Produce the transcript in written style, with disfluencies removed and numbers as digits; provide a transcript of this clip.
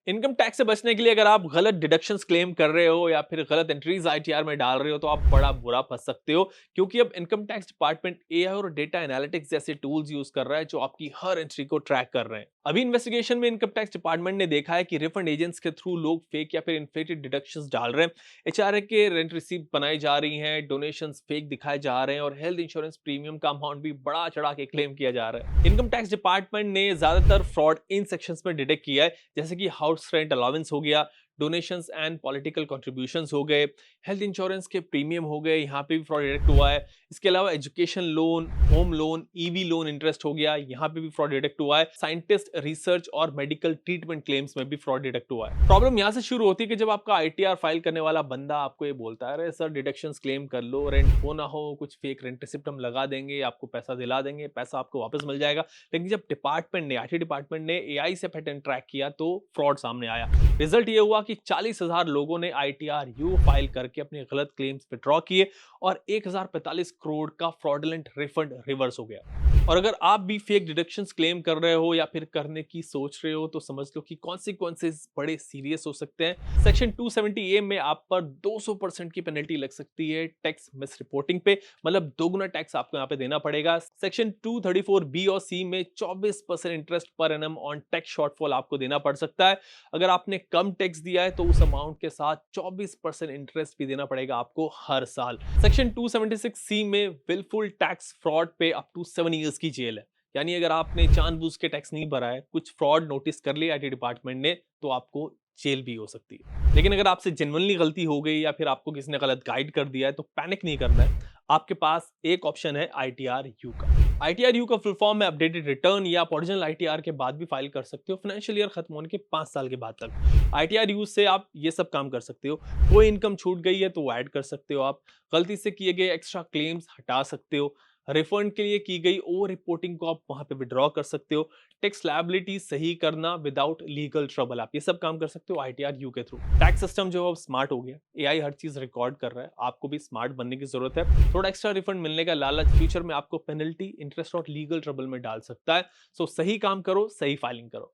Income tax से बचने के लिए अगर आप गलत डिडक्शंस क्लेम कर रहे हो या फिर गलत एंट्रीज आईटीआर में डाल रहे हो तो आप बड़ा बुरा फंस सकते हो, क्योंकि अब इनकम टैक्स डिपार्टमेंट एआई और डेटा एनालिटिक्स जैसे टूल्स यूज कर रहा है जो आपकी हर एंट्री को ट्रैक कर रहे हैं। अभी इन्वेस्टिगेशन में इनकम टैक्स डिपार्टमेंट ने देखा है कि रिफंड एजेंट्स के थ्रू लोग फेक या फिर इन्फ्लेटेड डिडक्शंस डाल रहे हैं, एचआरए के रेंट रिसीप्ट बनाई जा रही हैं, डोनेशंस फेक दिखाए जा रहे हैं और हेल्थ इंश्योरेंस प्रीमियम का अमाउंट भी बड़ा चढ़ा के क्लेम किया जा रहा है। इनकम टैक्स डिपार्टमेंट ने ज्यादातर फ्रॉड इन सेक्शंस में डिटेक्ट किया है, जैसे कि हाउस रेंट अलाउंस हो गया, डोनेशंस एंड पॉलिटिकल कंट्रीब्यूशंस हो गए, हेल्थ इंश्योरेंस के प्रीमियम हो गए, यहाँ पे भी फ्रॉड डिटेक्ट हुआ है। इसके अलावा education loan, home loan, EV loan interest हो गया, यहाँ पे भी फ्रॉड डिटेक्ट हुआ है। साइंटिस्ट रिसर्च और मेडिकल ट्रीटमेंट क्लेम्स में भी फ्रॉड डिटेक्ट हुआ है। प्रॉब्लम यहाँ से शुरू होती है कि जब आपका आईटीआर फाइल करने वाला बंदा आपको ये बोलता है, अरे सर डिडक्शंस क्लेम कर लो, रेंट हो ना हो कुछ फेक रेंट रिसिप्ट हम लगा देंगे, आपको पैसा दिला देंगे, पैसा आपको वापस मिल जाएगा। लेकिन जब डिपार्टमेंट ने आईटी डिपार्टमेंट ने एआई से पैटर्न ट्रैक किया तो फ्रॉड सामने आया। रिजल्ट ये हुआ कि 40,000 लोगों ने आईटीआर यू फाइल करके अपने गलत क्लेम्स विड्रॉ किए और 1045 करोड़ का फ्रॉडलेंट रिफंड रिवर्स हो गया। और अगर आप भी फेक डिडक्शंस क्लेम कर रहे हो या फिर करने की सोच रहे हो तो समझ लो कि कॉन्सिक्वेंसेस बड़े सीरियस हो सकते हैं। सेक्शन 270 ए में आप पर 200% की पेनल्टी लग सकती है टैक्स मिस रिपोर्टिंग पे, मतलब दोगुना टैक्स आपको यहाँ पे देना पड़ेगा। सेक्शन 234 बी और सी में 24% interest per annum on tax shortfall आपको देना पड़ सकता है। अगर आपने कम टैक्स दिया है तो उस अमाउंट के साथ 24% इंटरेस्ट भी देना पड़ेगा आपको हर साल। सेक्शन 276 सी में विलफुल टैक्स फ्रॉड पे अप टू 7 इयर्स की जेल है, यानी अगर आपने जानबूझ के टैक्स नहीं भरा है, कुछ फ्रॉड नोटिस कर लिया आईटी डिपार्टमेंट ने, तो आपको जेल भी हो सकती है। लेकिन अगर आपसे जेन्युइनली गलती हो गई या फिर आपको किसी ने गलत गाइड कर दिया है तो पैनिक नहीं करना है। आपके पास एक ऑप्शन है आईटीआर यू का। आईटीआर यू का फुल फॉर्म है अपडेटेड रिटर्न, या आप ओरिजिनल आईटीआर के बाद भी फाइल कर सकते हो फाइनेंशियल ईयर खत्म होने के 5 साल के बाद तक। आईटीआर यूज से आप ये सब काम कर सकते हो। कोई इनकम छूट गई है तो वो ऐड कर सकते हो, आप गलती से किए गए एक्स्ट्रा क्लेम्स हटा सकते हो, रिफंड के लिए की गई ओवर रिपोर्टिंग को आप वहां पे विड्रॉ कर सकते हो, टैक्स लायबिलिटी सही करना विदाउट लीगल ट्रबल, आप ये सब काम कर सकते हो आईटीआर यू के थ्रू। टैक्स सिस्टम जो है स्मार्ट हो गया, एआई हर चीज रिकॉर्ड कर रहा है, आपको भी स्मार्ट बनने की जरूरत है। थोड़ा एक्स्ट्रा रिफंड मिलने का लालच फ्यूचर में आपको पेनल्टी, इंटरेस्ट और लीगल ट्रबल में डाल सकता है। सो सही काम करो, सही फाइलिंग करो।